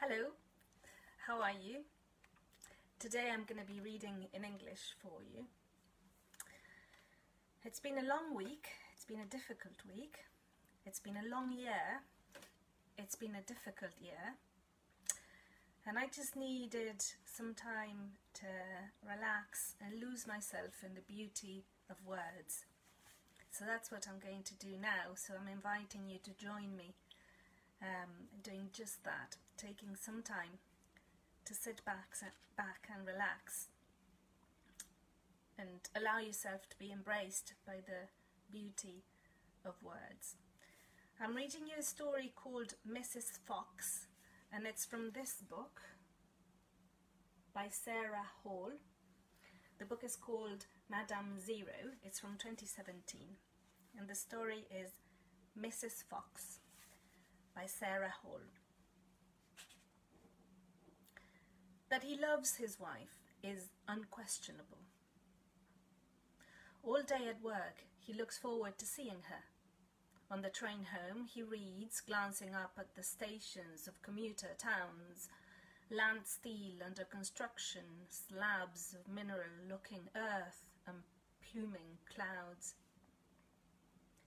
Hello, how are you? Today I'm going to be reading in English for you. It's been a long week, it's been a difficult week, it's been a long year, it's been a difficult year, and I just needed some time to relax and lose myself in the beauty of words. So that's what I'm going to do now, so I'm inviting you to join me doing just that, taking some time to sit back and relax and allow yourself to be embraced by the beauty of words. I'm reading you a story called Mrs. Fox, and it's from this book by Sarah Hall. The book is called Madame Zero. It's from 2017, and the story is Mrs. Fox by Sarah Hall. That he loves his wife is unquestionable. All day at work, he looks forward to seeing her. On the train home, he reads, glancing up at the stations of commuter towns, land steel under construction, slabs of mineral-looking earth and pluming clouds.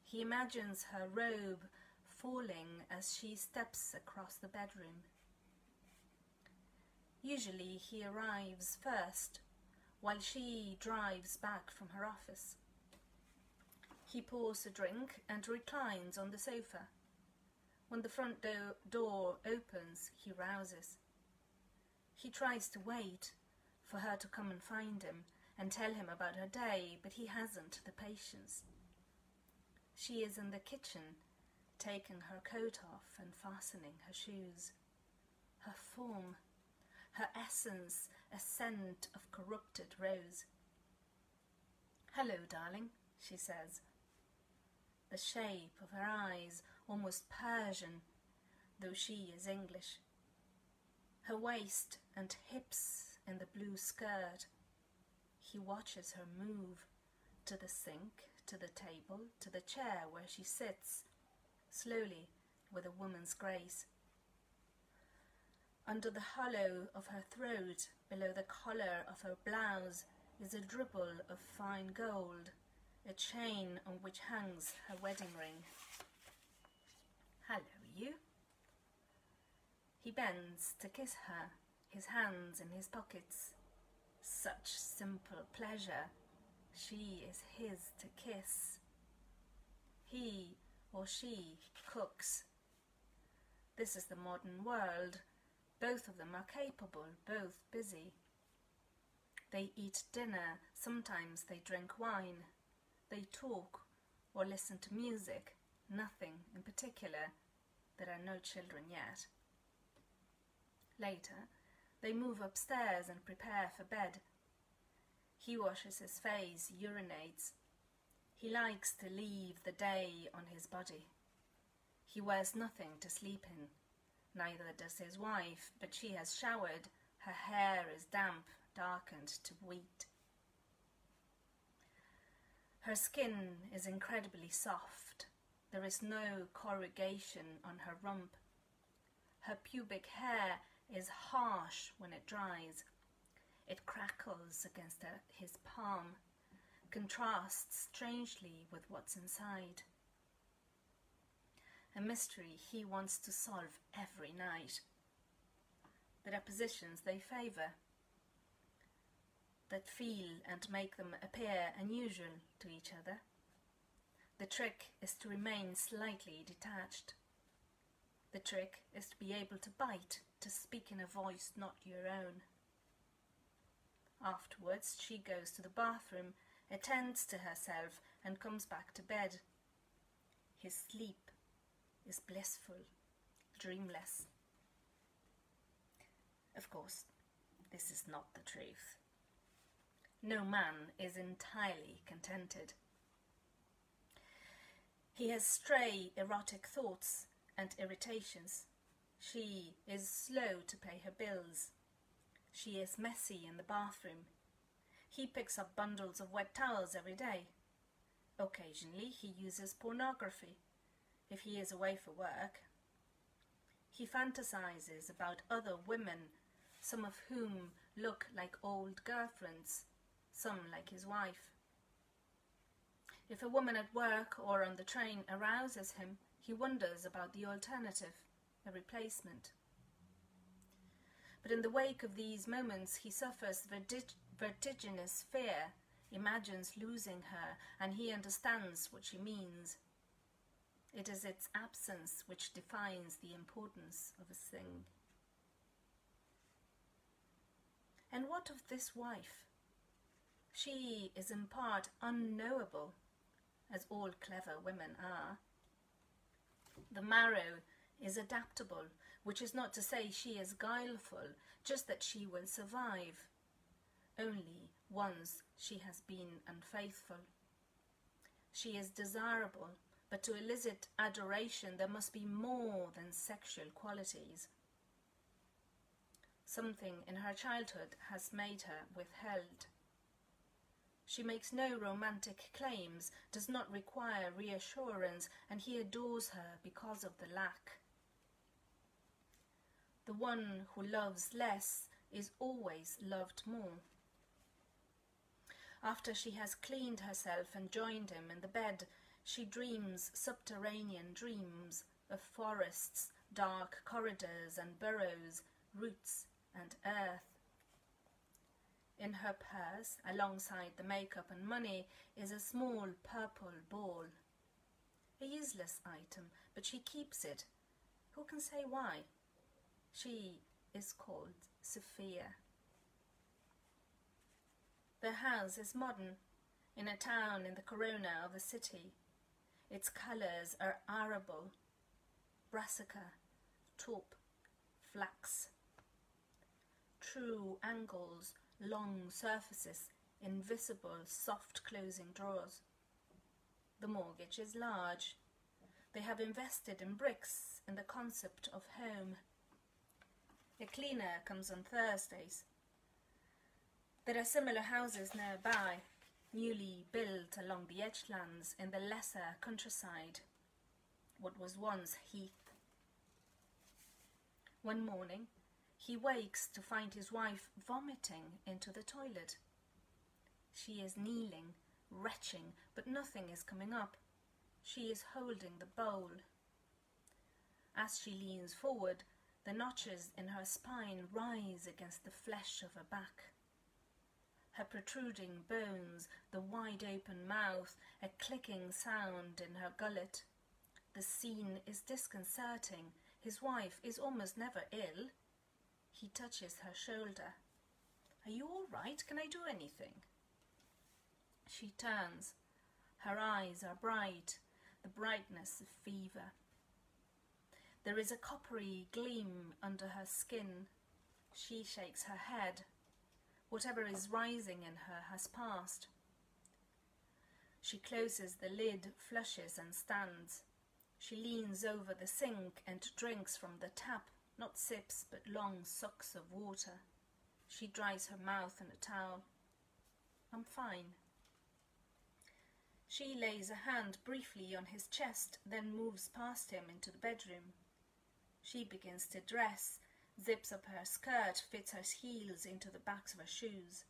He imagines her robe falling as she steps across the bedroom. Usually he arrives first, while she drives back from her office. He pours a drink and reclines on the sofa. When the front door opens, he rouses. He tries to wait for her to come and find him and tell him about her day, but he hasn't the patience. She is in the kitchen, taking her coat off and fastening her shoes. Her form, her essence, a scent of corrupted rose. "Hello, darling," she says. The shape of her eyes, almost Persian, though she is English. Her waist and hips in the blue skirt. He watches her move to the sink, to the table, to the chair where she sits, slowly, with a woman's grace. Under the hollow of her throat, below the collar of her blouse, is a dribble of fine gold, a chain on which hangs her wedding ring. "Hello, you." He bends to kiss her, his hands in his pockets. Such simple pleasure. She is his to kiss. He or she cooks. This is the modern world. Both of them are capable, both busy. They eat dinner, sometimes they drink wine. They talk or listen to music, nothing in particular. There are no children yet. Later, they move upstairs and prepare for bed. He washes his face, urinates. He likes to leave the day on his body. He wears nothing to sleep in. Neither does his wife, but she has showered. Her hair is damp, darkened to wheat. Her skin is incredibly soft. There is no corrugation on her rump. Her pubic hair is harsh when it dries. It crackles against his palm, contrasts strangely with what's inside. A mystery he wants to solve every night. There are positions they favour, that feel and make them appear unusual to each other. The trick is to remain slightly detached. The trick is to be able to bite, to speak in a voice not your own. Afterwards, she goes to the bathroom, attends to herself, and comes back to bed. His sleep is blissful, dreamless. Of course, this is not the truth. No man is entirely contented. He has stray erotic thoughts and irritations. She is slow to pay her bills. She is messy in the bathroom. He picks up bundles of wet towels every day. Occasionally he uses pornography if he is away for work. He fantasizes about other women, some of whom look like old girlfriends, some like his wife. If a woman at work or on the train arouses him, he wonders about the alternative, a replacement. But in the wake of these moments, he suffers vertiginous fear, imagines losing her, and he understands what she means. It is its absence which defines the importance of a thing. And what of this wife? She is in part unknowable, as all clever women are. The marrow is adaptable, which is not to say she is guileful, just that she will survive, only once she has been unfaithful. She is desirable, but to elicit adoration there must be more than sexual qualities. Something in her childhood has made her withheld. She makes no romantic claims, does not require reassurance, and he adores her because of the lack. The one who loves less is always loved more. After she has cleaned herself and joined him in the bed, she dreams subterranean dreams of forests, dark corridors and burrows, roots and earth. In her purse, alongside the makeup and money, is a small purple ball. A useless item, but she keeps it. Who can say why? She is called Sophia. The house is modern, in a town in the corona of a city. Its colours are arable, brassica, taupe, flax. True angles, long surfaces, invisible soft closing drawers. The mortgage is large. They have invested in bricks, in the concept of home. A cleaner comes on Thursdays. There are similar houses nearby, newly built along the edgelands in the lesser countryside, what was once heath. One morning, he wakes to find his wife vomiting into the toilet. She is kneeling, retching, but nothing is coming up. She is holding the bowl. As she leans forward, the notches in her spine rise against the flesh of her back. Her protruding bones, the wide-open mouth, a clicking sound in her gullet. The scene is disconcerting. His wife is almost never ill. He touches her shoulder. "Are you all right? Can I do anything?" She turns. Her eyes are bright, the brightness of fever. There is a coppery gleam under her skin. She shakes her head. Whatever is rising in her has passed. She closes the lid, flushes and stands. She leans over the sink and drinks from the tap, not sips but long sucks of water. She dries her mouth in a towel. "I'm fine." She lays a hand briefly on his chest, then moves past him into the bedroom. She begins to dress, zips up her skirt, fits her heels into the backs of her shoes.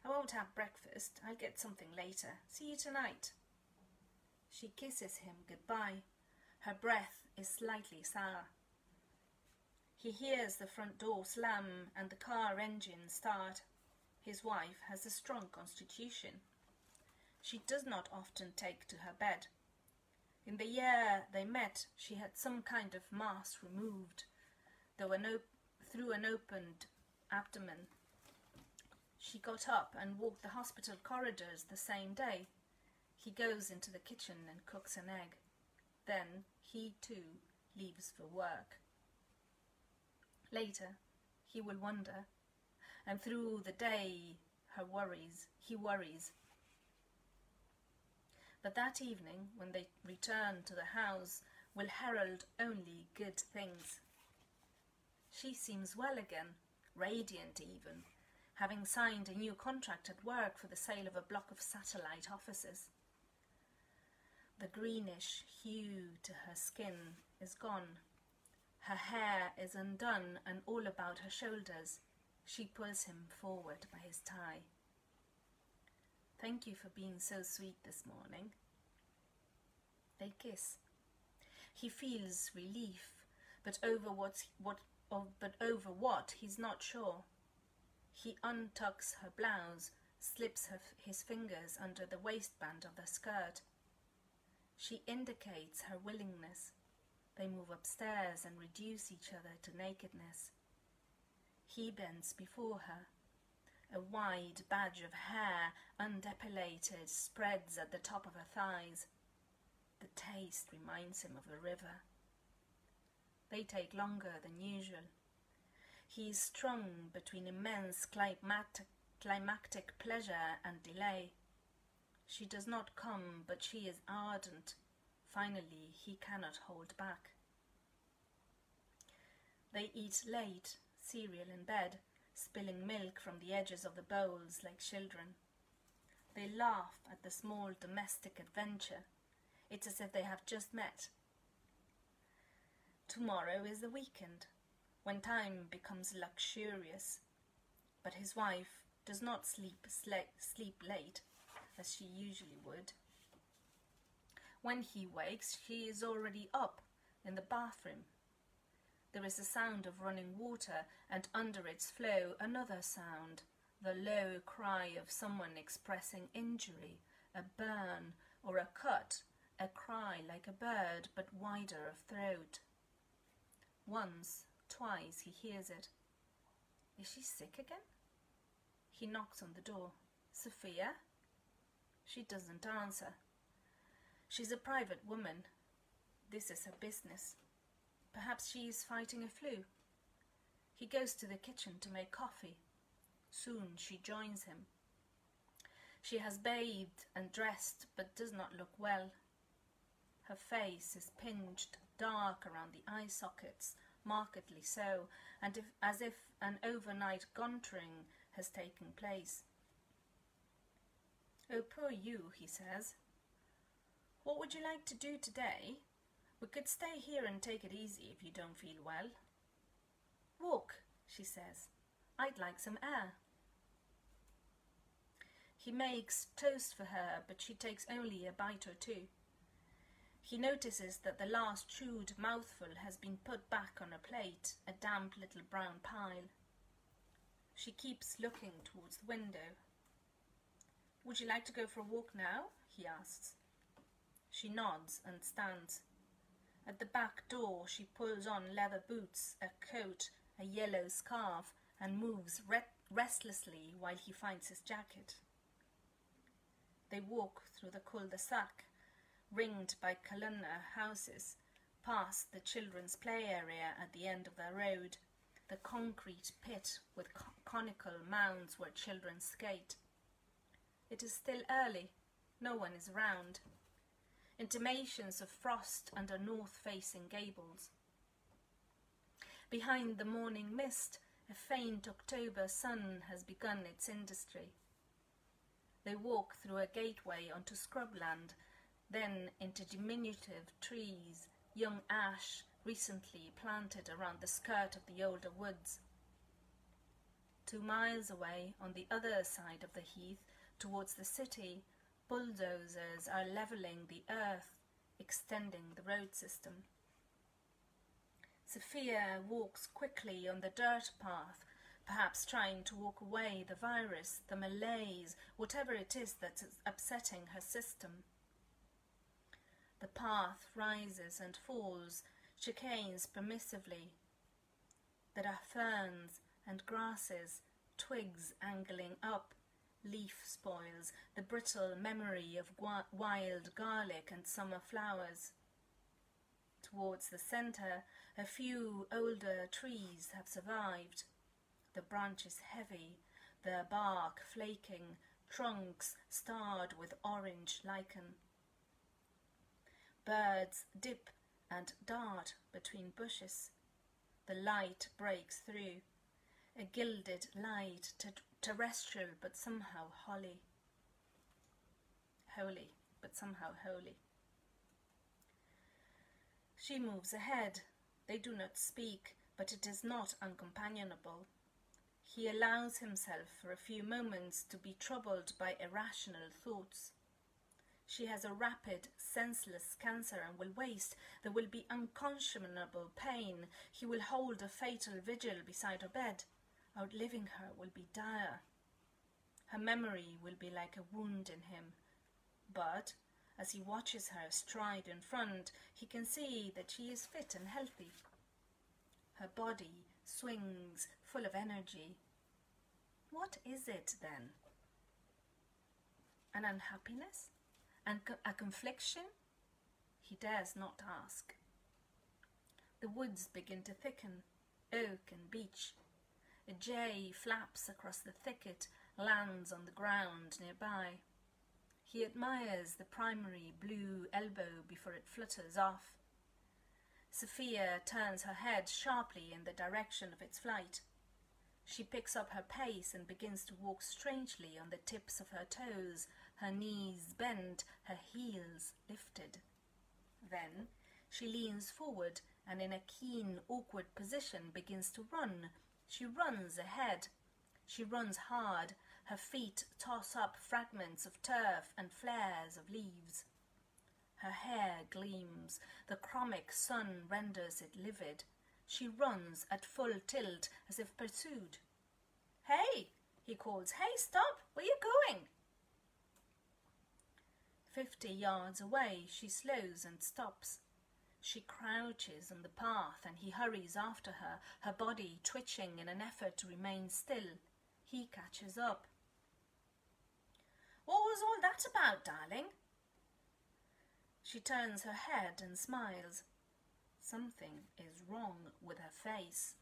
"I won't have breakfast. I'll get something later. See you tonight." She kisses him goodbye. Her breath is slightly sour. He hears the front door slam and the car engine start. His wife has a strong constitution. She does not often take to her bed. In the year they met, she had some kind of mass removed, through an opened abdomen. She got up and walked the hospital corridors the same day. He goes into the kitchen and cooks an egg. Then he too leaves for work. Later, he will wonder, and through the day he worries. But that evening, when they return to the house, will herald only good things. She seems well again, radiant even, having signed a new contract at work for the sale of a block of satellite offices. The greenish hue to her skin is gone. Her hair is undone and all about her shoulders. She pulls him forward by his tie. "Thank you for being so sweet this morning." They kiss. He feels relief, but over what he's not sure. He untucks her blouse, slips his fingers under the waistband of the skirt. She indicates her willingness. They move upstairs and reduce each other to nakedness. He bends before her. A wide badge of hair, undepilated, spreads at the top of her thighs. The taste reminds him of the river. They take longer than usual. He is strung between immense climactic pleasure and delay. She does not come, but she is ardent. Finally, he cannot hold back. They eat late, cereal in bed, spilling milk from the edges of the bowls like children. They laugh at the small domestic adventure. It's as if they have just met. Tomorrow is the weekend, when time becomes luxurious, but his wife does not sleep late, as she usually would. When he wakes, she is already up in the bathroom. There is a sound of running water, and under its flow another sound, the low cry of someone expressing injury, a burn or a cut, a cry like a bird but wider of throat. Once, twice he hears it. Is she sick again? He knocks on the door. "Sophia?" She doesn't answer. She's a private woman. This is her business. Perhaps she is fighting a flu. He goes to the kitchen to make coffee. Soon she joins him. She has bathed and dressed, but does not look well. Her face is pinched, dark around the eye sockets, markedly so, and as if an overnight gontering has taken place. "Oh, poor you," he says. "What would you like to do today? We could stay here and take it easy if you don't feel well." "Walk," she says. "I'd like some air." He makes toast for her, but she takes only a bite or two. He notices that the last chewed mouthful has been put back on a plate, a damp little brown pile. She keeps looking towards the window. "Would you like to go for a walk now?" he asks. She nods and stands. At the back door she pulls on leather boots, a coat, a yellow scarf, and moves restlessly while he finds his jacket. They walk through the cul-de-sac, ringed by columnar houses, past the children's play area at the end of the road, the concrete pit with conical mounds where children skate. It is still early. No one is around. Intimations of frost under north-facing gables. Behind the morning mist, a faint October sun has begun its industry. They walk through a gateway onto scrubland, then into diminutive trees, young ash recently planted around the skirt of the older woods. 2 miles away, on the other side of the heath, towards the city, bulldozers are levelling the earth, extending the road system. Sophia walks quickly on the dirt path, perhaps trying to walk away the virus, the malaise, whatever it is that's upsetting her system. The path rises and falls, chicanes permissively. There are ferns and grasses, twigs angling up, leaf spoils, the brittle memory of wild garlic and summer flowers. Towards the centre, a few older trees have survived. The branches heavy, their bark flaking, trunks starred with orange lichen. Birds dip and dart between bushes. The light breaks through, a gilded light, terrestrial but somehow holy, but somehow holy. She moves ahead. They do not speak, but it is not uncompanionable. He allows himself for a few moments to be troubled by irrational thoughts. She has a rapid, senseless cancer and will waste. There will be unconscionable pain. He will hold a fatal vigil beside her bed. Outliving her will be dire. Her memory will be like a wound in him. But as he watches her stride in front, he can see that she is fit and healthy. Her body swings, full of energy. What is it then? An unhappiness? A confliction? He dares not ask. The woods begin to thicken, oak and beech. A jay flaps across the thicket, lands on the ground nearby. He admires the primary blue elbow before it flutters off. Sophia turns her head sharply in the direction of its flight. She picks up her pace and begins to walk strangely on the tips of her toes, her knees bent, her heels lifted. Then she leans forward and in a keen, awkward position begins to run. She runs ahead. She runs hard. Her feet toss up fragments of turf and flares of leaves. Her hair gleams. The chromic sun renders it livid. She runs at full tilt as if pursued. "Hey!" he calls. "Hey, stop! Where are you going?" 50 yards away, she slows and stops. She crouches on the path and he hurries after her, her body twitching in an effort to remain still. He catches up. "What was all that about, darling?" She turns her head and smiles. Something is wrong with her face.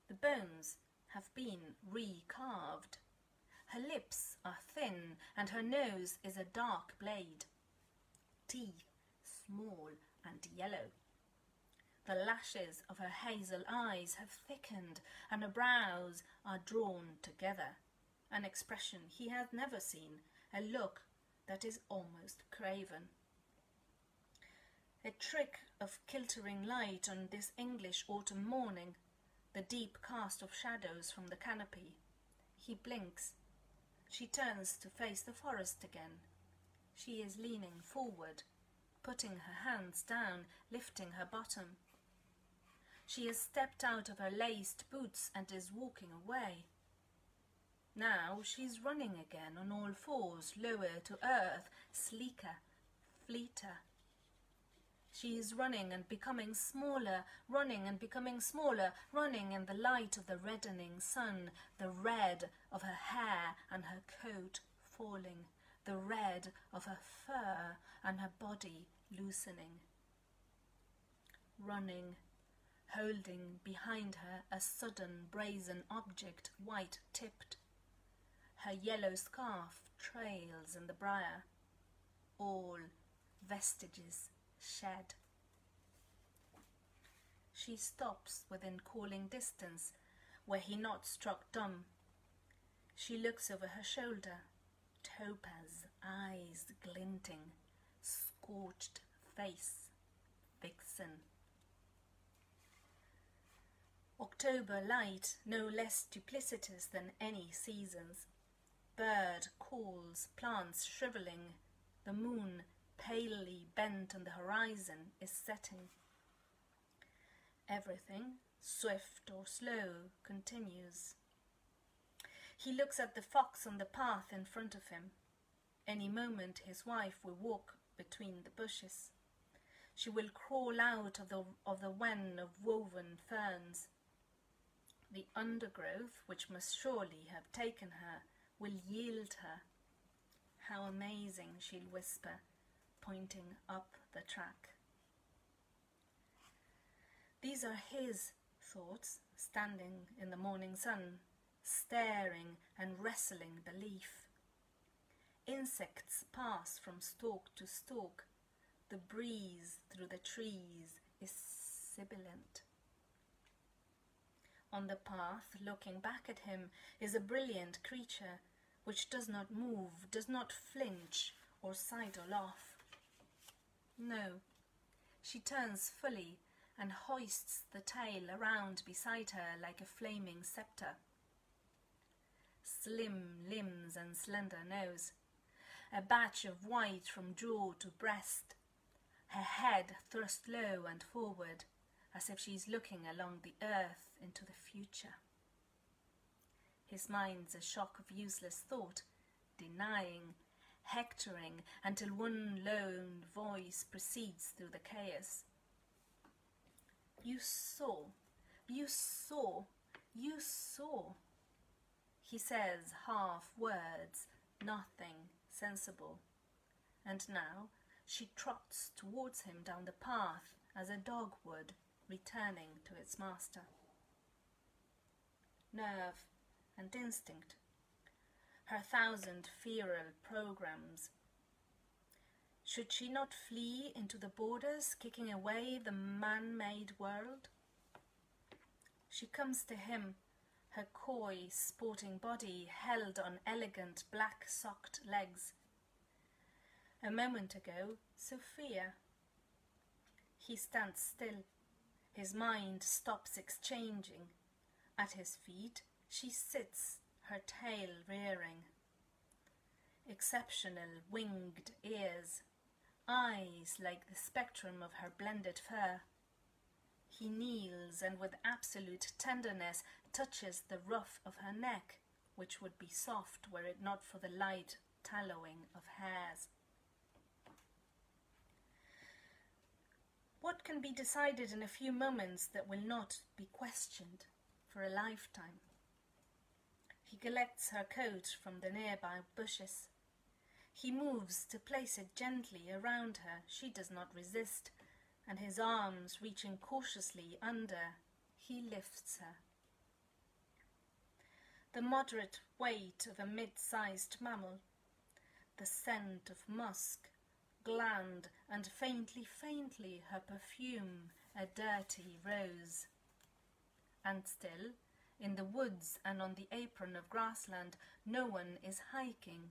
The bones have been recarved. Her lips are thin and her nose is a dark blade. Teeth small and yellow. The lashes of her hazel eyes have thickened and her brows are drawn together. An expression he has never seen, a look that is almost craven. A trick of kiltering light on this English autumn morning, the deep cast of shadows from the canopy. He blinks. She turns to face the forest again. She is leaning forward, putting her hands down, lifting her bottom. She has stepped out of her laced boots and is walking away. Now she's running again on all fours, lower to earth, sleeker, fleeter. She is running and becoming smaller, running and becoming smaller, running in the light of the reddening sun, the red of her hair and her coat falling, the red of her fur and her body loosening. Running, holding behind her a sudden brazen object, white-tipped. Her yellow scarf trails in the briar, all vestiges shed. She stops within calling distance, where he not struck dumb. She looks over her shoulder, topaz eyes glinting, scorched face, vixen. October light, no less duplicitous than any seasons. Bird calls, plants shrivelling, the moon, palely bent on the horizon, is setting. Everything, swift or slow, continues. He looks at the fox on the path in front of him. Any moment his wife will walk between the bushes. She will crawl out of the wen of woven ferns. The undergrowth, which must surely have taken her, will yield her. How amazing, she'll whisper, pointing up the track. These are his thoughts, standing in the morning sun, staring and wrestling the leaf. Insects pass from stalk to stalk. The breeze through the trees is sibilant. On the path, looking back at him, is a brilliant creature which does not move, does not flinch or sidle off. No, she turns fully and hoists the tail around beside her like a flaming scepter. Slim limbs and slender nose, a batch of white from jaw to breast, her head thrust low and forward, as if she's looking along the earth into the future. His mind's a shock of useless thought, denying, hectoring, until one lone voice proceeds through the chaos. You saw, you saw, you saw. He says half words, nothing sensible. And now she trots towards him down the path as a dog would, returning to its master. Nerve and instinct, her 1,000 feral programs. Should she not flee into the borders, kicking away the man-made world? She comes to him, her coy, sporting body held on elegant black-socked legs. A moment ago, Sophia. He stands still. His mind stops exchanging. At his feet, she sits, her tail rearing. Exceptional winged ears, eyes like the spectrum of her blended fur. He kneels and with absolute tenderness touches the ruff of her neck, which would be soft were it not for the light tallowing of hairs. What can be decided in a few moments that will not be questioned for a lifetime? He collects her coat from the nearby bushes. He moves to place it gently around her. She does not resist, and his arms reaching cautiously under, he lifts her. The moderate weight of a mid-sized mammal, the scent of musk, gland, and faintly her perfume, a dirty rose. And still, in the woods and on the apron of grassland, no one is hiking,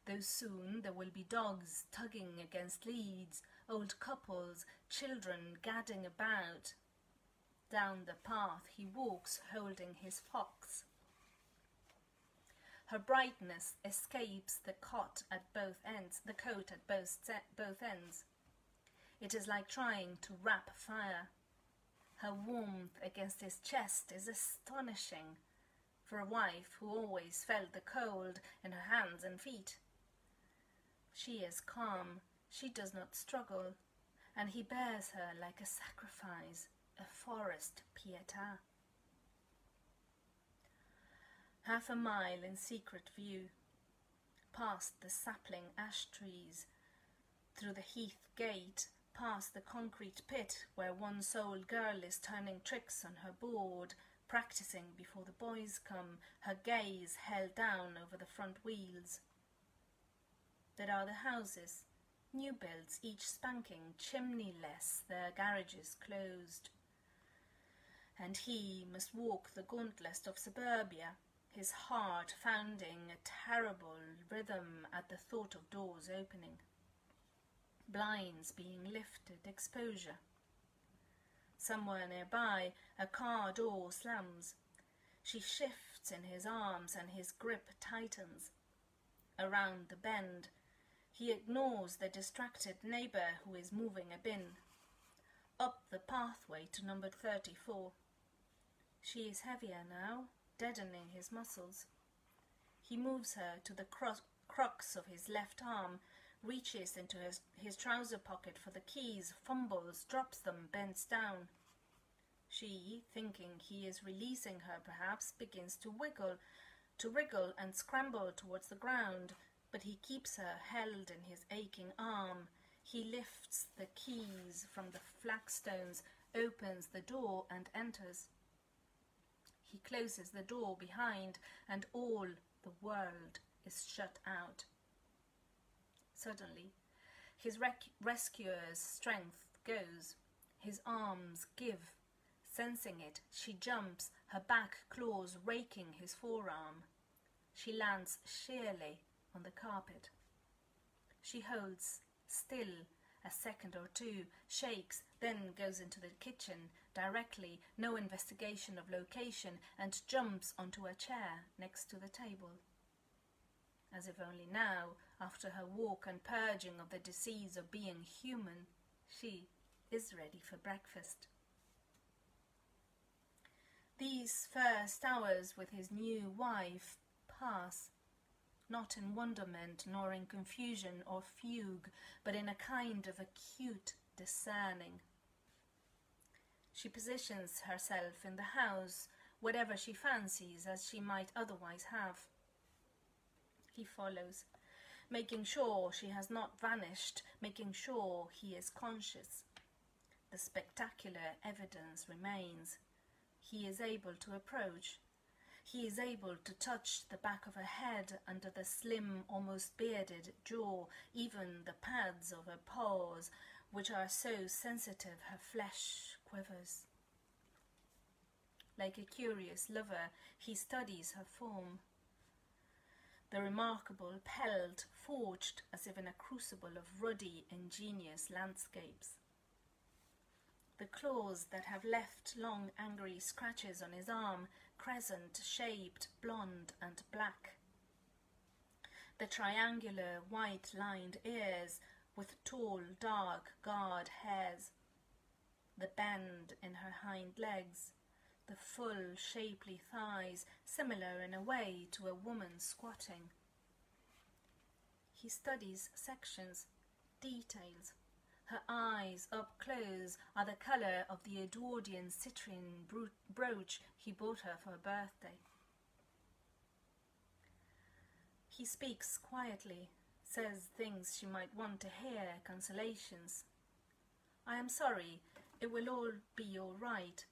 though soon there will be dogs tugging against leads, old couples, children gadding about. Down the path he walks holding his fox. Her brightness escapes the coat at both ends. It is like trying to wrap fire. Her warmth against his chest is astonishing for a wife who always felt the cold in her hands and feet. She is calm, she does not struggle, and he bears her like a sacrifice, a forest pietà. Half a mile in secret view, past the sapling ash trees, through the heath gate, past the concrete pit where one sole girl is turning tricks on her board, practicing before the boys come, her gaze held down over the front wheels. There are the houses, new builds, each spanking, chimneyless, their garages closed. And he must walk the gauntlet of suburbia, his heart pounding a terrible rhythm at the thought of doors opening, blinds being lifted, exposure. Somewhere nearby, a car door slams. She shifts in his arms and his grip tightens. Around the bend, he ignores the distracted neighbour who is moving a bin. Up the pathway to number 34. She is heavier now, deadening his muscles. He moves her to the crux of his left arm, reaches into his trouser pocket for the keys, fumbles, drops them, bends down. She, thinking he is releasing her perhaps, begins to wriggle and scramble towards the ground, but he keeps her held in his aching arm. He lifts the keys from the flagstones, opens the door and enters. He closes the door behind, and all the world is shut out. Suddenly, his rescuer's strength goes. His arms give. Sensing it, she jumps, her back claws raking his forearm. She lands sheerly on the carpet. She holds still a second or two, shakes, then goes into the kitchen directly, no investigation of location, and jumps onto a chair next to the table. As if only now, after her walk and purging of the disease of being human, she is ready for breakfast. These first hours with his new wife pass, not in wonderment nor in confusion or fugue, but in a kind of acute discerning. She positions herself in the house, whatever she fancies, as she might otherwise have. He follows, making sure she has not vanished, making sure he is conscious. The spectacular evidence remains. He is able to approach. He is able to touch the back of her head under the slim, almost bearded jaw, even the pads of her paws, which are so sensitive her flesh quivers. Like a curious lover, he studies her form. The remarkable pelt forged as if in a crucible of ruddy, ingenious landscapes. The claws that have left long angry scratches on his arm, crescent-shaped, blonde and black. The triangular, white-lined ears with tall, dark, guard hairs. The bend in her hind legs. The full, shapely thighs, similar in a way to a woman squatting. He studies sections, details. Her eyes, up close, are the colour of the Edwardian citrine brooch he bought her for her birthday. He speaks quietly, says things she might want to hear, consolations. I am sorry, it will all be all right.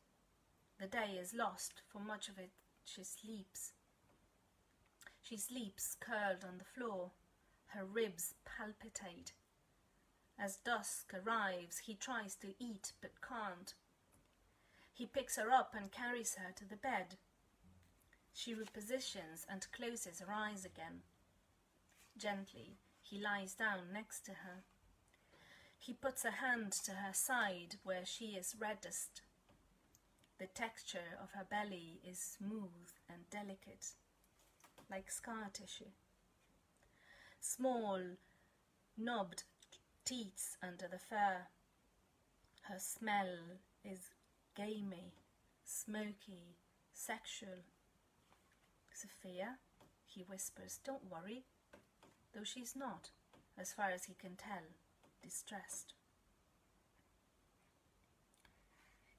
The day is lost, for much of it she sleeps. She sleeps curled on the floor. Her ribs palpitate. As dusk arrives, he tries to eat but can't. He picks her up and carries her to the bed. She repositions and closes her eyes again. Gently, he lies down next to her. He puts a hand to her side where she is reddest. The texture of her belly is smooth and delicate, like scar tissue. Small, knobbed teats under the fur. Her smell is gamey, smoky, sexual. Sophia, he whispers, don't worry, though she's not, as far as he can tell, distressed.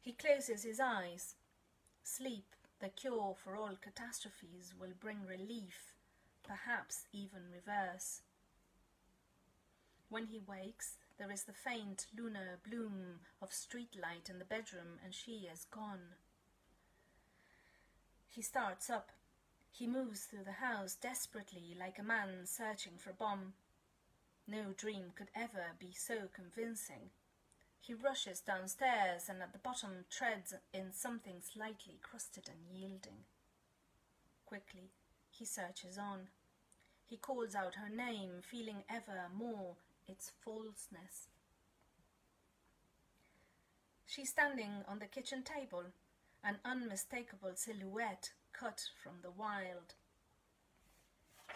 He closes his eyes. Sleep, the cure for all catastrophes, will bring relief, perhaps even reverse. When he wakes, there is the faint lunar bloom of streetlight in the bedroom, and she is gone. He starts up. He moves through the house desperately, like a man searching for a bomb. No dream could ever be so convincing. He rushes downstairs and at the bottom treads in something slightly crusted and yielding. Quickly, he searches on. He calls out her name, feeling ever more its falseness. She's standing on the kitchen table, an unmistakable silhouette cut from the wild.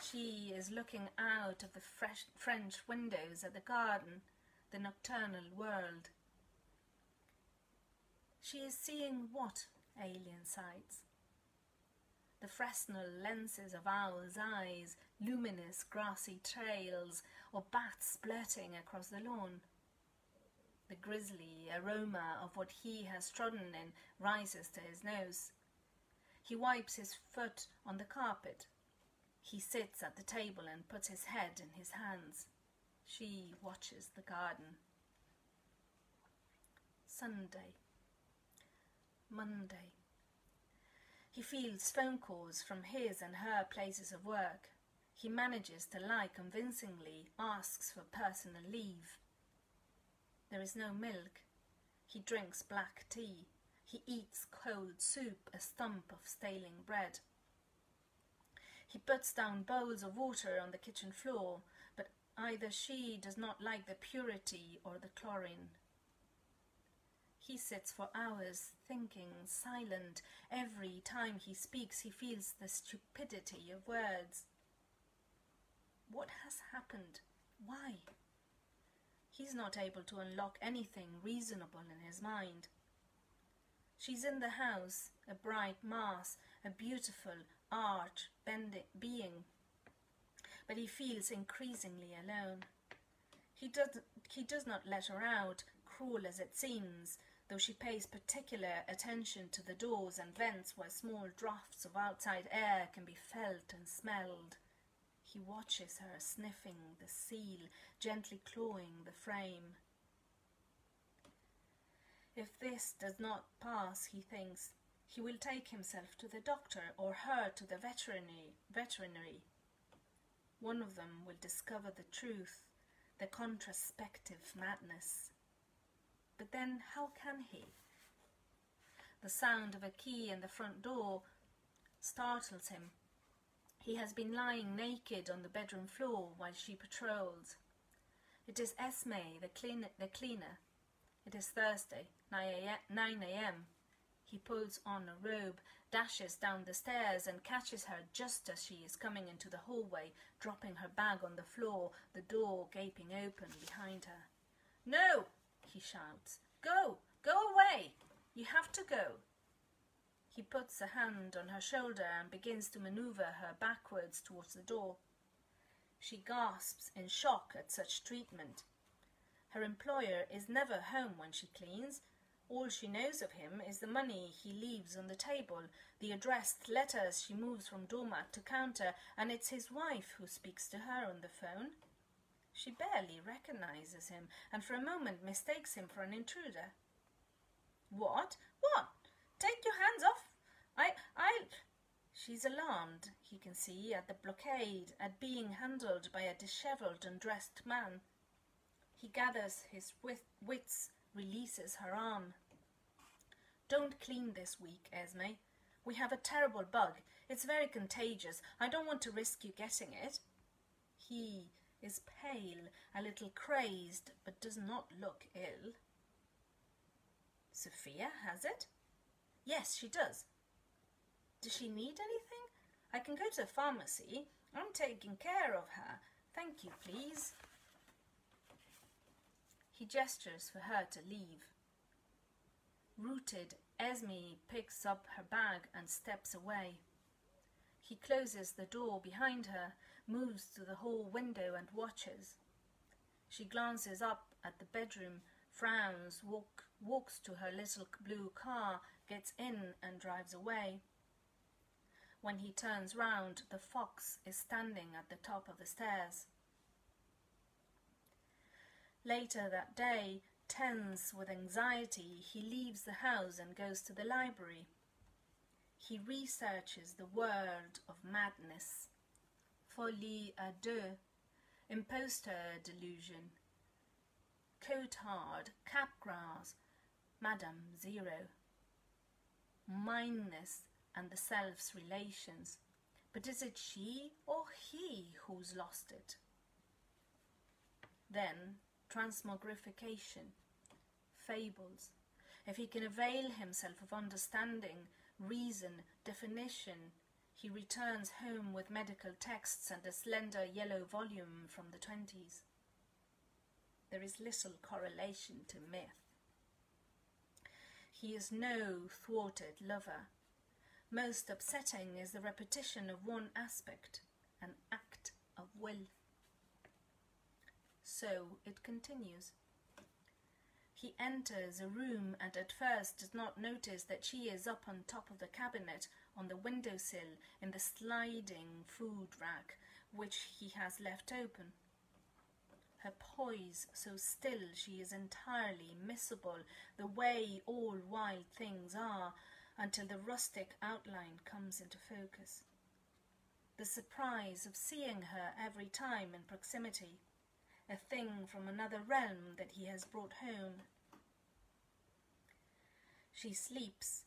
She is looking out of the French windows at the garden, the nocturnal world. She is seeing what alien sights? The Fresnel lenses of owls' eyes, luminous grassy trails, or bats blurting across the lawn. The grisly aroma of what he has trodden in rises to his nose. He wipes his foot on the carpet. He sits at the table and puts his head in his hands. She watches the garden. Sunday. Monday. He fields phone calls from his and her places of work. He manages to lie convincingly, asks for personal leave. There is no milk. He drinks black tea. He eats cold soup, a stump of staling bread. He puts down bowls of water on the kitchen floor, but either she does not like the purity or the chlorine. He sits for hours, thinking, silent. Every time he speaks, he feels the stupidity of words. What has happened? Why? He's not able to unlock anything reasonable in his mind. She's in the house, a bright mass, a beautiful, being. But he feels increasingly alone. He does not let her out, cruel as it seems, though she pays particular attention to the doors and vents where small draughts of outside air can be felt and smelled. He watches her sniffing the seal, gently clawing the frame. If this does not pass, he thinks, he will take himself to the doctor or her to the veterinary. One of them will discover the truth, the contraspective madness. But then how can he? The sound of a key in the front door startles him. He has been lying naked on the bedroom floor while she patrols. It is Esme, the cleaner. It is Thursday, 9 a.m. He pulls on a robe, dashes down the stairs and catches her just as she is coming into the hallway, dropping her bag on the floor, the door gaping open behind her. "No!" he shouts. "Go! Go away! You have to go!" He puts a hand on her shoulder and begins to maneuver her backwards towards the door. She gasps in shock at such treatment. Her employer is never home when she cleans. All she knows of him is the money he leaves on the table, the addressed letters she moves from doormat to counter, and it's his wife who speaks to her on the phone. She barely recognizes him, and for a moment mistakes him for an intruder. What? What? Take your hands off! She's alarmed, he can see, at the blockade, at being handled by a dishevelled and dressed man. He gathers his wits, releases her arm. "Don't clean this week, Esme. We have a terrible bug. It's very contagious. I don't want to risk you getting it." He is pale, a little crazed, but does not look ill. "Sophia has it?" "Yes, she does." "Does she need anything? I can go to the pharmacy. I'm taking care of her. Thank you, please." He gestures for her to leave. Rooted, Esme picks up her bag and steps away. He closes the door behind her, moves to the hall window and watches. She glances up at the bedroom, frowns, walks to her little blue car, gets in and drives away. When he turns round, the fox is standing at the top of the stairs. Later that day, tense with anxiety, he leaves the house and goes to the library. He researches the world of madness. Folie à deux, impostor delusion, Cotard, Capgras, Madame Zero, mindness and the self's relations. But is it she or he who's lost it? Then transmogrification, fables. If he can avail himself of understanding, reason, definition, he returns home with medical texts and a slender yellow volume from the 20s. There is little correlation to myth. He is no thwarted lover. Most upsetting is the repetition of one aspect, an act of will. So it continues. He enters a room and at first does not notice that she is up on top of the cabinet, on the windowsill, in the sliding food rack, which he has left open. Her poise so still she is entirely missable, the way all wild things are, until the rustic outline comes into focus. The surprise of seeing her every time in proximity, a thing from another realm that he has brought home. She sleeps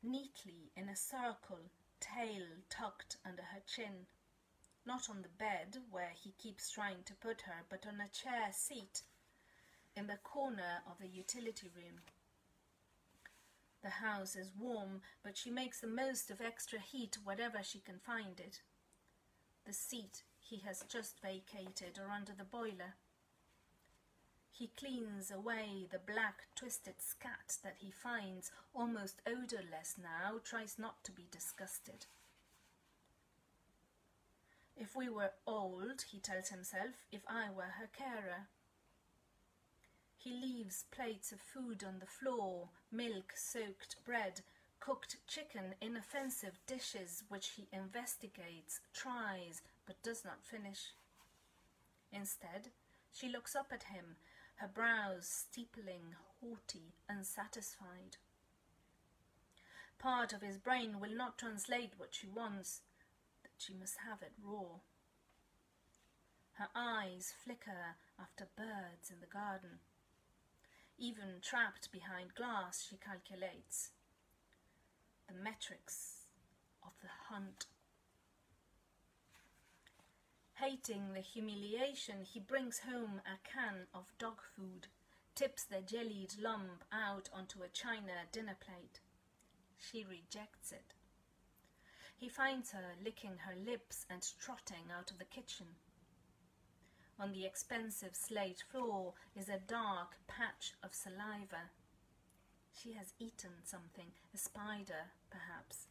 neatly in a circle, tail tucked under her chin. not on the bed where he keeps trying to put her, but on a chair seat in the corner of the utility room. The house is warm, but she makes the most of extra heat wherever she can find it. The seat he has just vacated are under the boiler. He cleans away the black twisted scat that he finds almost odourless now, tries not to be disgusted. If we were old, he tells himself, if I were her carer. He leaves plates of food on the floor, milk, soaked bread, cooked chicken, inoffensive dishes which he investigates, tries, but does not finish. Instead, she looks up at him, her brows steepling, haughty, unsatisfied. Part of his brain will not translate what she wants, that she must have it raw. Her eyes flicker after birds in the garden. Even trapped behind glass, she calculates the metrics of the hunt. Hating the humiliation, he brings home a can of dog food, tips the jellied lump out onto a china dinner plate. She rejects it. He finds her licking her lips and trotting out of the kitchen. On the expensive slate floor is a dark patch of saliva. She has eaten something, a spider, perhaps.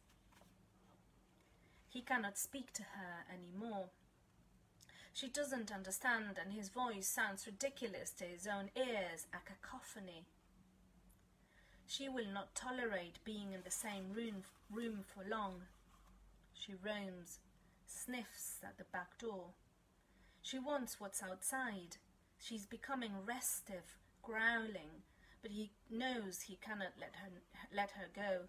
He cannot speak to her anymore. She doesn't understand, and his voice sounds ridiculous to his own ears, a cacophony. She will not tolerate being in the same room for long. She roams, sniffs at the back door. She wants what's outside. She's becoming restive, growling, but he knows he cannot let her go.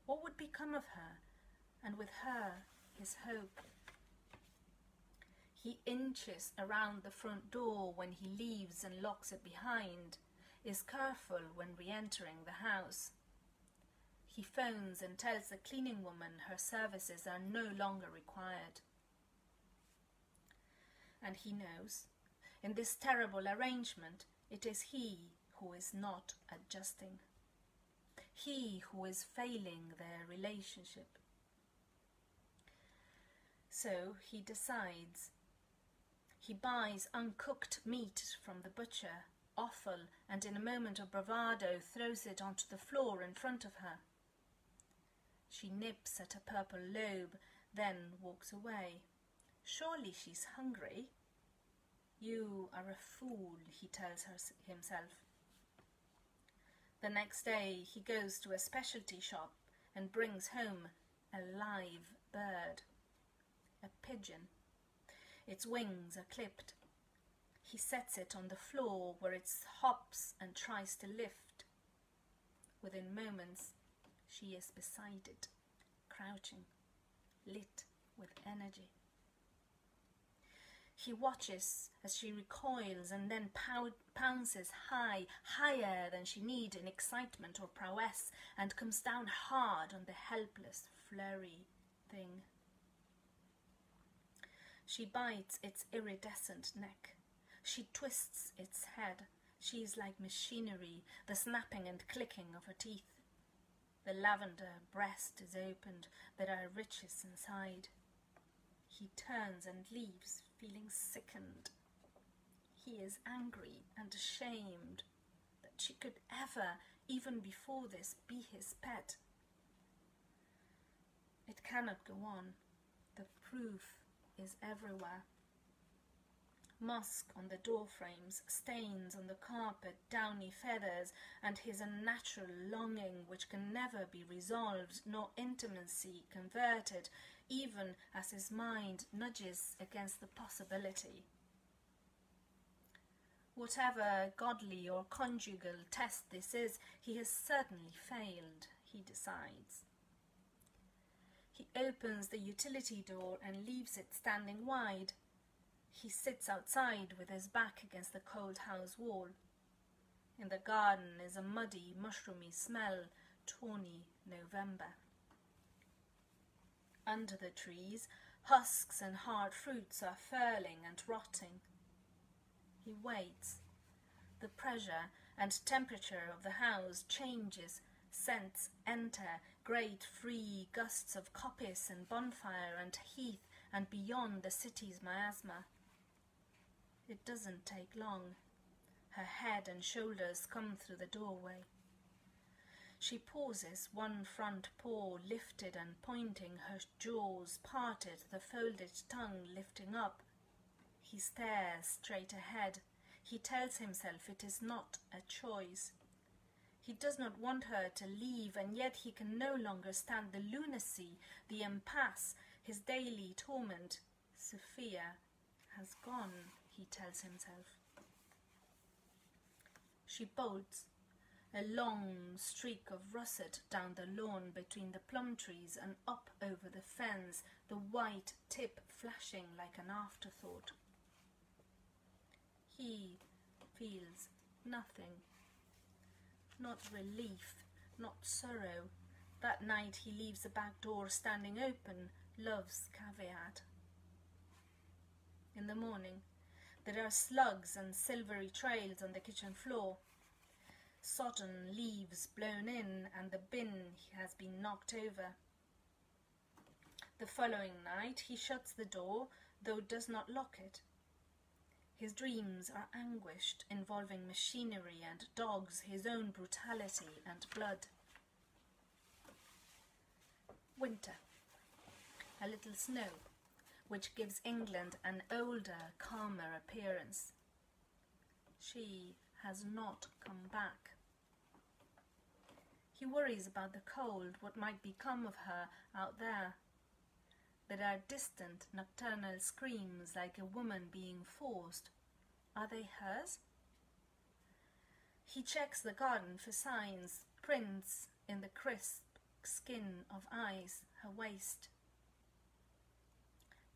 What would become of her, and with her, his hope? He inches around the front door when he leaves and locks it behind, is careful when re-entering the house. He phones and tells the cleaning woman her services are no longer required. And he knows, in this terrible arrangement, it is he who is not adjusting. He who is failing their relationship. So he decides. He buys uncooked meat from the butcher, offal, and in a moment of bravado throws it onto the floor in front of her. She nips at a purple lobe, then walks away. Surely she's hungry. You are a fool, he tells himself. The next day he goes to a specialty shop and brings home a live bird, a pigeon. Its wings are clipped. He sets it on the floor where it hops and tries to lift. Within moments, she is beside it, crouching, lit with energy. He watches as she recoils and then pounces high, higher than she need in excitement or prowess, and comes down hard on the helpless, flurry thing. She bites its iridescent neck. She twists its head. She is like machinery, the snapping and clicking of her teeth. The lavender breast is opened. There are riches inside. He turns and leaves, feeling sickened. He is angry and ashamed that she could ever, even before this, be his pet. It cannot go on. The proof is everywhere. Musk on the door frames, stains on the carpet, downy feathers, and his unnatural longing which can never be resolved, nor intimacy converted, even as his mind nudges against the possibility. Whatever godly or conjugal test this is, he has certainly failed, he decides. He opens the utility door and leaves it standing wide. He sits outside with his back against the cold house wall. In the garden is a muddy, mushroomy smell, tawny November. Under the trees, Husks and hard fruits are furling and rotting. He waits. The pressure and temperature of the house changes. Scents enter, great free gusts of coppice and bonfire and heath and beyond the city's miasma. It doesn't take long. Her head and shoulders come through the doorway. She pauses, one front paw lifted and pointing, her jaws parted, the folded tongue lifting up. He stares straight ahead. He tells himself it is not a choice. He does not want her to leave, and yet he can no longer stand the lunacy, the impasse, his daily torment. Sophia has gone, he tells himself. She bolts, a long streak of russet down the lawn between the plum trees and up over the fence, the white tip flashing like an afterthought. He feels nothing. Not relief, not sorrow. That night he leaves the back door standing open, loves caveat. In the morning, there are slugs and silvery trails on the kitchen floor. Sodden leaves blown in, and the bin has been knocked over. The following night he shuts the door, though does not lock it. His dreams are anguished, involving machinery and dogs, his own brutality and blood. Winter. A little snow, which gives England an older, calmer appearance. She has not come back. He worries about the cold, what might become of her out there. There are distant nocturnal screams like a woman being forced. Are they hers? He checks the garden for signs, prints in the crisp skin of ice, her waist.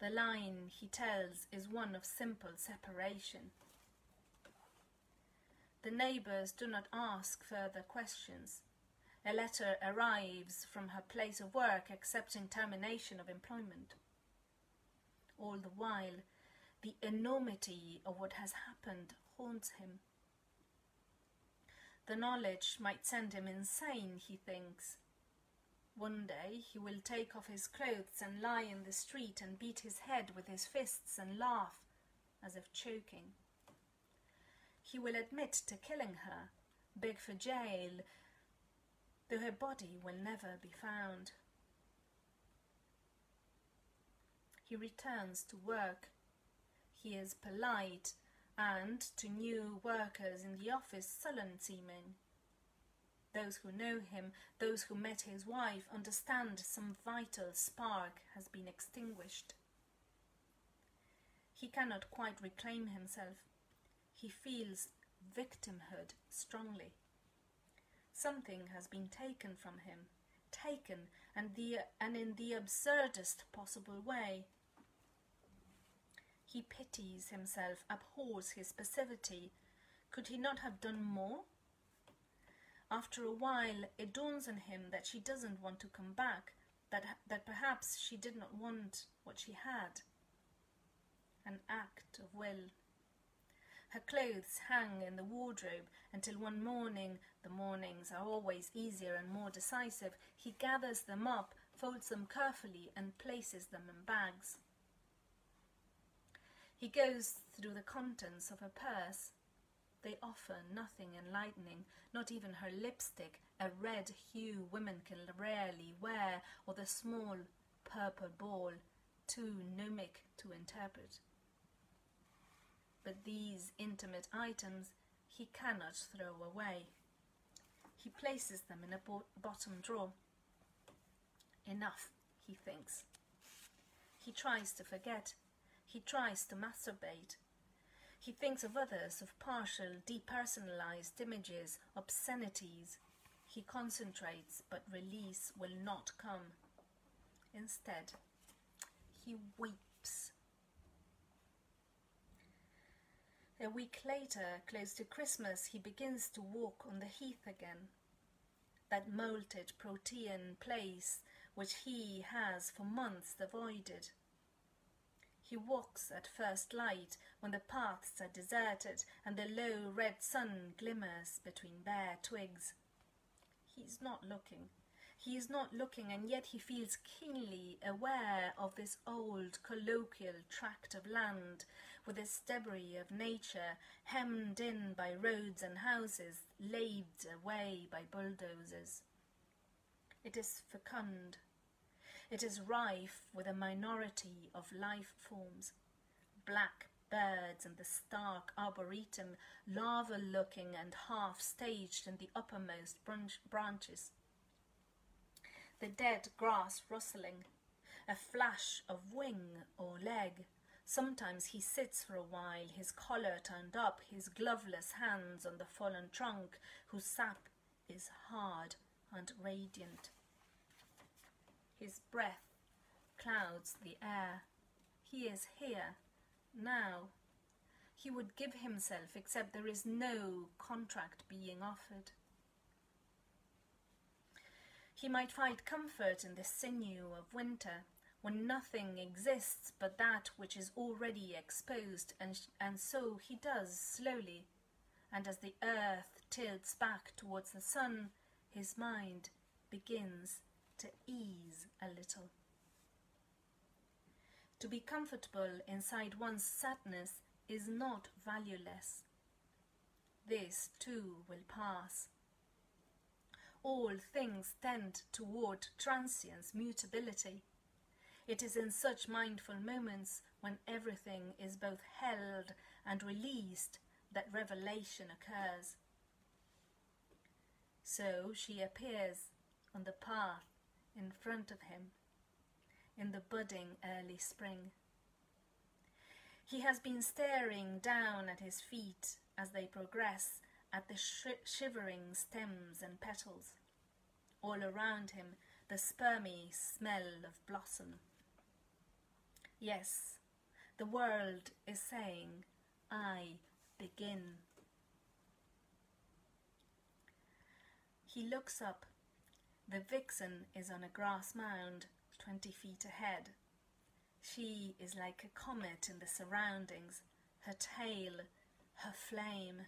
The line, he tells, is one of simple separation. The neighbours do not ask further questions. A letter arrives from her place of work accepting termination of employment. All the while, the enormity of what has happened haunts him. The knowledge might send him insane, he thinks. One day he will take off his clothes and lie in the street and beat his head with his fists and laugh, as if choking. He will admit to killing her, beg for jail, though her body will never be found. He returns to work. He is polite and, to new workers in the office, sullen-seeming. Those who know him, those who met his wife, understand some vital spark has been extinguished. He cannot quite reclaim himself. He feels victimhood strongly. Something has been taken from him, and in the absurdest possible way. He pities himself, abhors his passivity. Could he not have done more? After a while, it dawns on him that she doesn't want to come back, that perhaps she did not want what she had. An act of will. Her clothes hang in the wardrobe until one morning, the mornings are always easier and more decisive, he gathers them up, folds them carefully and places them in bags. He goes through the contents of her purse. They offer nothing enlightening, not even her lipstick, a red hue women can rarely wear, or the small purple ball, too gnomic to interpret. But these intimate items he cannot throw away. He places them in a bottom drawer. Enough, he thinks. He tries to forget. He tries to masturbate. He thinks of others, of partial, depersonalized images, obscenities. He concentrates, but release will not come. Instead, he weeps. A week later, close to Christmas, he begins to walk on the heath again. That molted protean place which he has for months avoided. He walks at first light, when the paths are deserted and the low red sun glimmers between bare twigs. He is not looking. He is not looking, and yet he feels keenly aware of this old colloquial tract of land, with its debris of nature, hemmed in by roads and houses, laid away by bulldozers. It is fecund. It is rife with a minority of life forms, black birds and the stark arboretum, larval-looking and half-staged in the uppermost branches. The dead grass rustling, a flash of wing or leg. Sometimes he sits for a while, his collar turned up, his gloveless hands on the fallen trunk, whose sap is hard and radiant. His breath clouds the air. He is here, now. He would give himself, except there is no contract being offered. He might find comfort in the sinew of winter, when nothing exists but that which is already exposed, and so he does slowly, and as the earth tilts back towards the sun, his mind begins to ease a little. To be comfortable inside one's sadness is not valueless. This too will pass. All things tend toward transience, mutability. It is in such mindful moments, when everything is both held and released, that revelation occurs. So she appears on the path in front of him, in the budding early spring. He has been staring down at his feet as they progress, at the shivering stems and petals. All around him, the spermy smell of blossom. Yes, the world is saying, I begin. He looks up. The vixen is on a grass mound, 20 feet ahead. She is like a comet in the surroundings, her tail, her flame.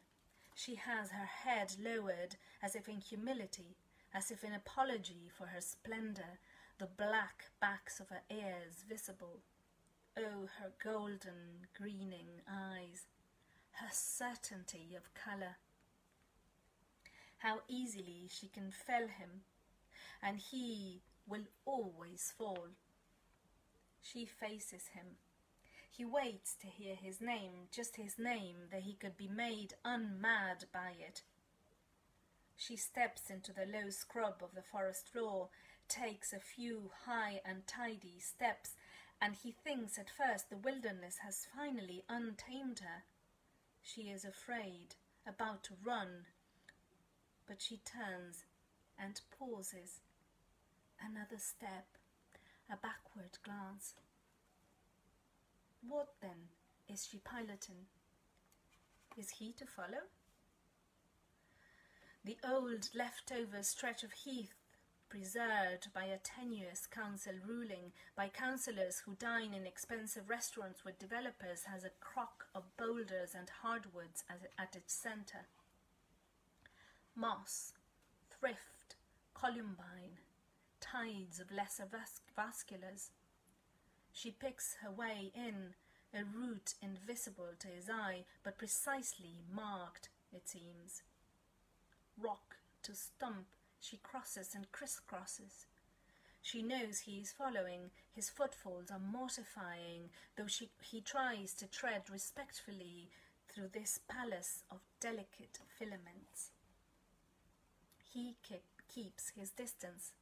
She has her head lowered, as if in humility, as if in apology for her splendour, the black backs of her ears visible. Oh, her golden greening eyes, her certainty of colour. How easily she can fell him, and he will always fall. She faces him. He waits to hear his name, just his name, that he could be made unmad by it. She steps into the low scrub of the forest floor, takes a few high and tidy steps, and he thinks at first the wilderness has finally untamed her. She is afraid, about to run, but she turns and pauses. Another step, a backward glance. What then is she piloting? Is he to follow? The old leftover stretch of heath, preserved by a tenuous council ruling, by councillors who dine in expensive restaurants with developers, has a crock of boulders and hardwoods at its centre. Moss, thrift, columbine, tides of lesser vasculars. She picks her way in, a route invisible to his eye, but precisely marked, it seems. Rock to stump, she crosses and crisscrosses. She knows he is following. His footfalls are mortifying, though he tries to tread respectfully through this palace of delicate filaments. He keeps his distance.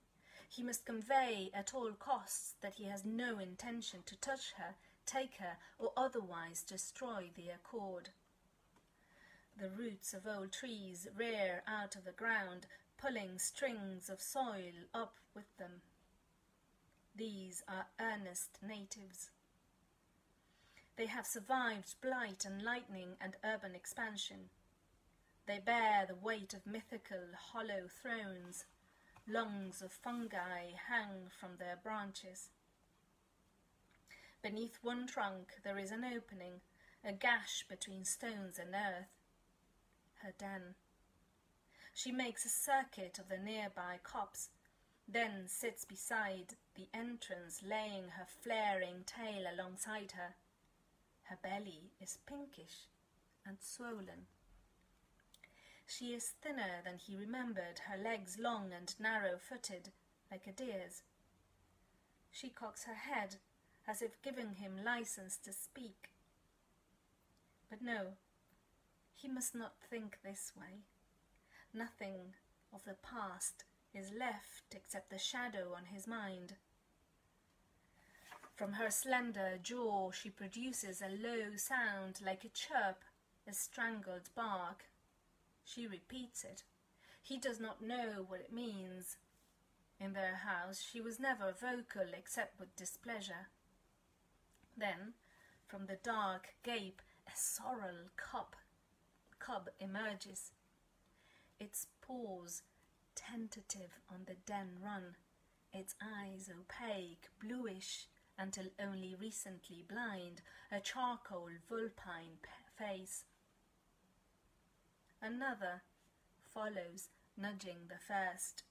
He must convey at all costs that he has no intention to touch her, take her, or otherwise destroy the accord. The roots of old trees rear out of the ground, pulling strings of soil up with them. These are earnest natives. They have survived blight and lightning and urban expansion. They bear the weight of mythical hollow thrones. Lungs of fungi hang from their branches. Beneath one trunk there is an opening, a gash between stones and earth. Her den. She makes a circuit of the nearby copse, then sits beside the entrance, laying her flaring tail alongside her. Her belly is pinkish and swollen. She is thinner than he remembered, her legs long and narrow-footed, like a deer's. She cocks her head, as if giving him license to speak. But no, he must not think this way. Nothing of the past is left except the shadow on his mind. From her slender jaw she produces a low sound like a chirp, a strangled bark. She repeats it. He does not know what it means. In their house she was never vocal except with displeasure. Then, from the dark gape, a sorrel cub emerges. Its paws tentative on the den run, its eyes opaque, bluish, until only recently blind, a charcoal vulpine face. Another follows, nudging the first.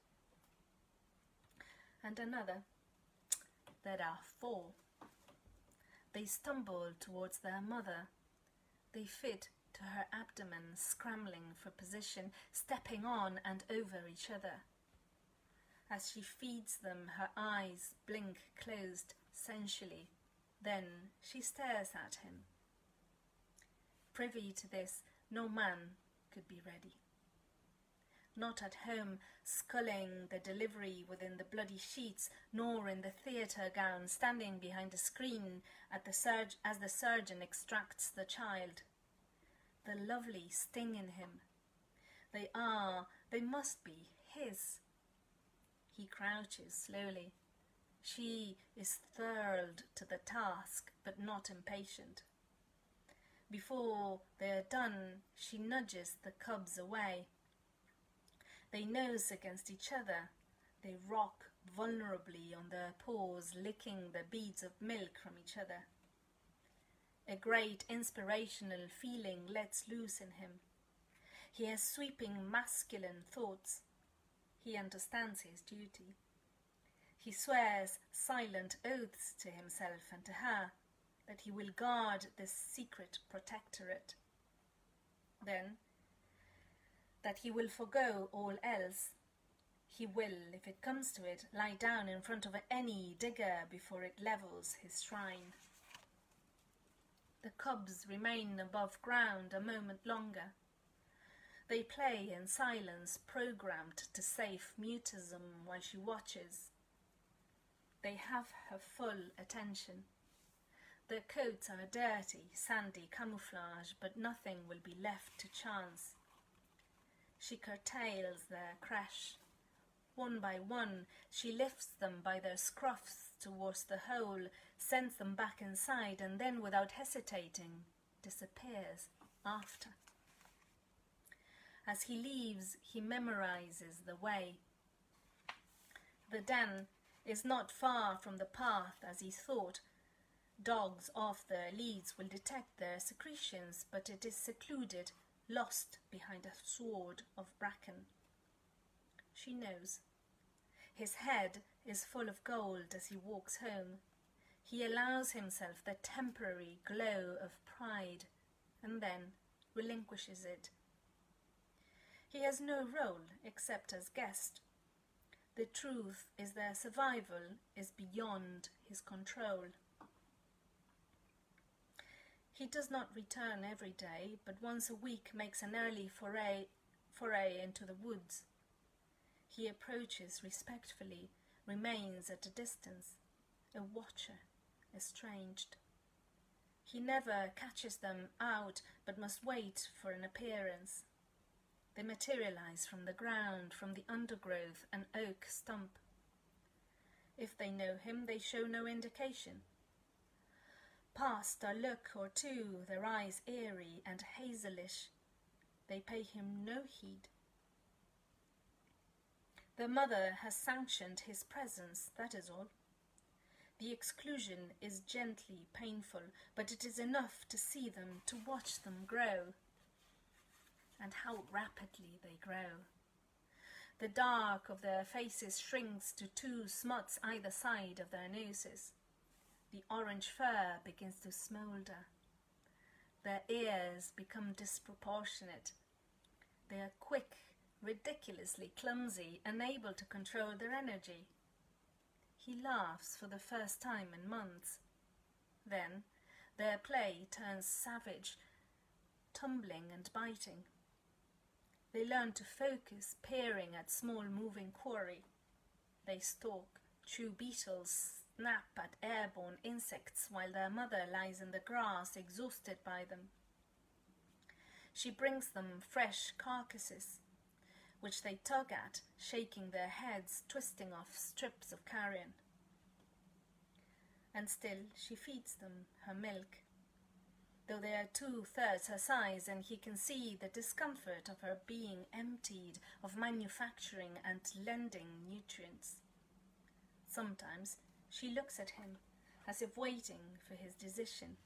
And another. There are 4. They stumble towards their mother. They fit to her abdomen, scrambling for position, stepping on and over each other. As she feeds them, her eyes blink closed sensually. Then she stares at him. Privy to this, no man could be ready. Not at home, sculling the delivery within the bloody sheets, nor in the theatre gown, standing behind a screen as the surgeon extracts the child. The lovely sting in him. They must be his. He crouches slowly. She is thrilled to the task, but not impatient. Before they are done, she nudges the cubs away. They nose against each other. They rock vulnerably on their paws, licking the beads of milk from each other. A great inspirational feeling lets loose in him. He has sweeping masculine thoughts. He understands his duty. He swears silent oaths to himself and to her that he will guard this secret protectorate. Then, that he will forgo all else. He will, if it comes to it, lie down in front of any digger before it levels his shrine. The cubs remain above ground a moment longer. They play in silence, programmed to safe mutism while she watches. They have her full attention. Their coats are dirty, sandy camouflage, but nothing will be left to chance. She curtails their crash. One by one, she lifts them by their scruffs towards the hole, sends them back inside, and then, without hesitating, disappears after. As he leaves, he memorizes the way. The den is not far from the path, as he thought. Dogs off their leads will detect their secretions, but it is secluded, lost behind a sward of bracken. She knows. His head is full of gold as he walks home. He allows himself the temporary glow of pride, and then relinquishes it. He has no role except as guest. The truth is their survival is beyond his control. He does not return every day, but once a week makes an early foray into the woods. He approaches respectfully, remains at a distance, a watcher, estranged. He never catches them out, but must wait for an appearance. They materialize from the ground, from the undergrowth, an oak stump. If they know him, they show no indication. Past a look or two, their eyes eerie and hazelish. They pay him no heed. The mother has sanctioned his presence, that is all. The exclusion is gently painful, but it is enough to see them, to watch them grow. And how rapidly they grow. The dark of their faces shrinks to 2 smuts either side of their noses. The orange fur begins to smoulder. Their ears become disproportionate. They are quick, ridiculously clumsy, unable to control their energy. He laughs for the first time in months. Then their play turns savage, tumbling and biting. They learn to focus, peering at small moving quarry. They stalk, chew beetles, snap at airborne insects while their mother lies in the grass, exhausted by them. She brings them fresh carcasses, which they tug at, shaking their heads, twisting off strips of carrion. And still she feeds them her milk, though they are 2/3 her size, and he can see the discomfort of her being emptied of manufacturing and lending nutrients. Sometimes she looks at him as if waiting for his decision.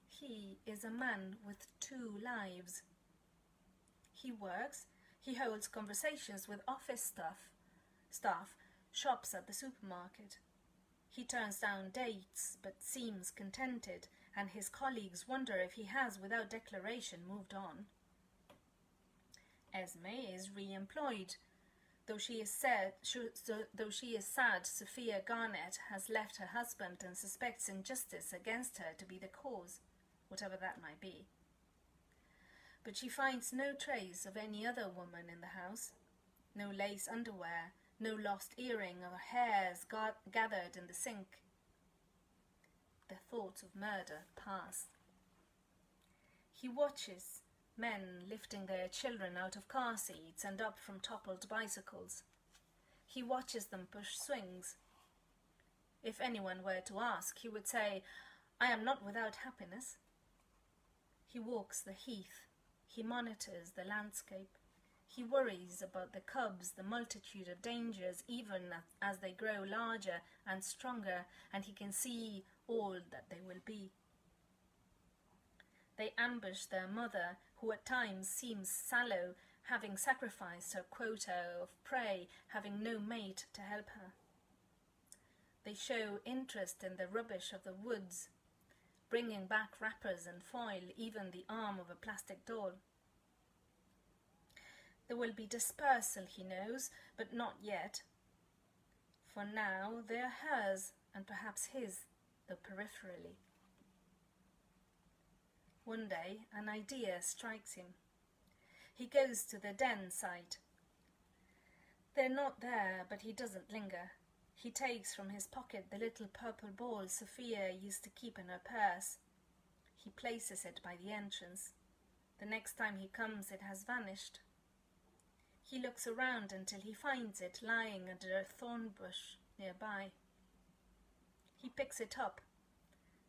He is a man with 2 lives. He works, he holds conversations with office staff, shops at the supermarket. He turns down dates but seems contented, and his colleagues wonder if he has, without declaration, moved on. Esme is re-employed. Though she is sad, Sophia Garnett has left her husband and suspects injustice against her to be the cause, whatever that might be. But she finds no trace of any other woman in the house. No lace underwear, no lost earring or hairs gathered in the sink. The thoughts of murder pass. He watches men lifting their children out of car seats and up from toppled bicycles. He watches them push swings. If anyone were to ask, he would say, "I am not without happiness." He walks the heath. He monitors the landscape. He worries about the cubs, the multitude of dangers, even as they grow larger and stronger, and he can see all that they will be. They ambush their mother, who at times seems sallow, having sacrificed her quota of prey, having no mate to help her. They show interest in the rubbish of the woods, bringing back wrappers and foil, even the arm of a plastic doll. There will be dispersal, he knows, but not yet. For now they are hers, and perhaps his, though peripherally. One day an idea strikes him. He goes to the den site. They're not there, but he doesn't linger. He takes from his pocket the little purple ball Sophia used to keep in her purse. He places it by the entrance. The next time he comes, it has vanished. He looks around until he finds it lying under a thorn bush nearby. He picks it up.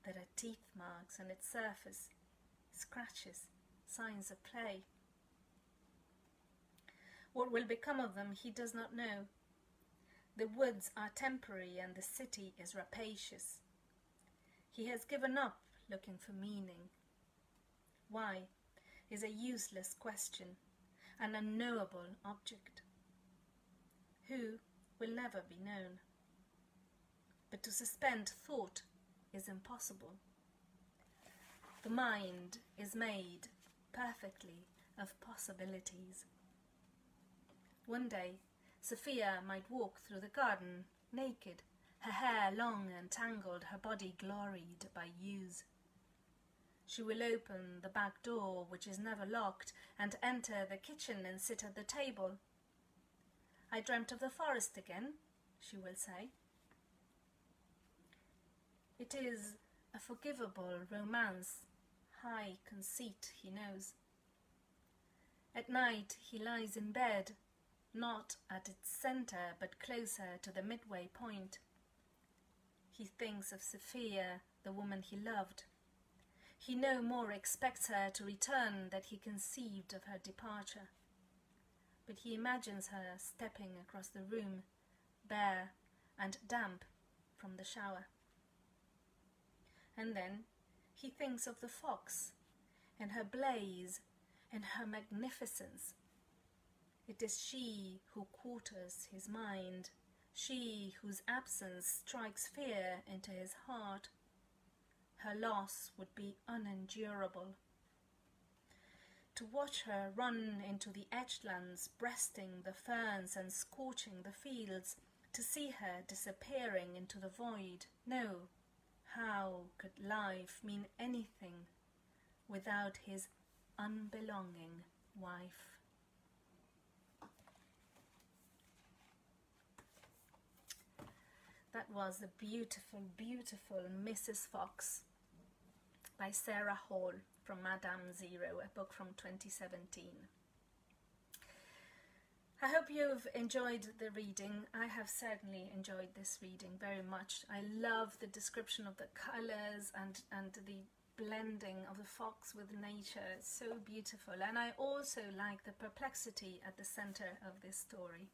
There are teeth marks on its surface, scratches, signs of play. What will become of them he does not know. The woods are temporary and the city is rapacious. He has given up looking for meaning. Why is a useless question, an unknowable object. Who will never be known. But to suspend thought is impossible. The mind is made perfectly of possibilities. One day, Sophia might walk through the garden naked, her hair long and tangled, her body gloried by yews. She will open the back door, which is never locked, and enter the kitchen and sit at the table. "I dreamt of the forest again," she will say. It is a forgivable romance, high conceit, he knows. At night he lies in bed, not at its centre, but closer to the midway point. He thinks of Sophia, the woman he loved. He no more expects her to return than he conceived of her departure. But he imagines her stepping across the room, bare, and damp from the shower. And then he thinks of the fox and her blaze and her magnificence. It is she who quarters his mind, she whose absence strikes fear into his heart. Her loss would be unendurable. To watch her run into the edgelands, breasting the ferns and scorching the fields, to see her disappearing into the void. No, how could life mean anything without his unbelonging wife? That was the beautiful, beautiful Mrs. Fox by Sarah Hall from Madame Zero, a book from 2017. I hope you've enjoyed the reading. I have certainly enjoyed this reading very much. I love the description of the colours and the blending of the fox with nature. It's so beautiful. And I also like the perplexity at the centre of this story.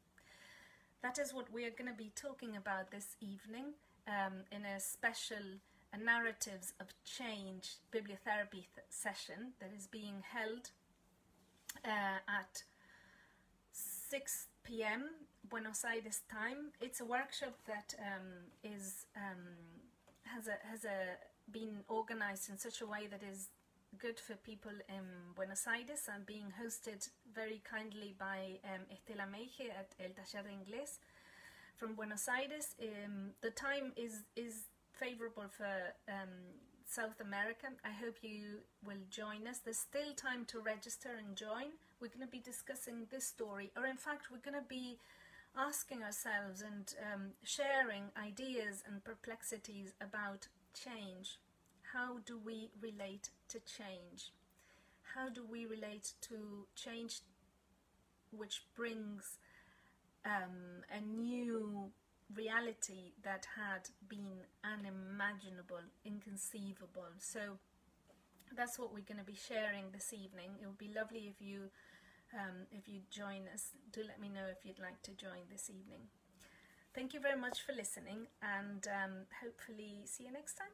That is what we are going to be talking about this evening in a special Narratives of Change bibliotherapy session that is being held at 6 p.m. Buenos Aires time. It's a workshop that has been organized in such a way that is good for people in Buenos Aires and being hosted very kindly by Estela Meije at El Taller de Inglés from Buenos Aires. The time is favorable for South America. I hope you will join us. There's still time to register and join. We're going to be discussing this story, or in fact we're going to be asking ourselves and sharing ideas and perplexities about change. How do we relate to change? How do we relate to change which brings a new reality that had been unimaginable, inconceivable? So that's what we're going to be sharing this evening. It would be lovely if you join us. Do let me know if you'd like to join this evening. Thank you very much for listening, and hopefully see you next time.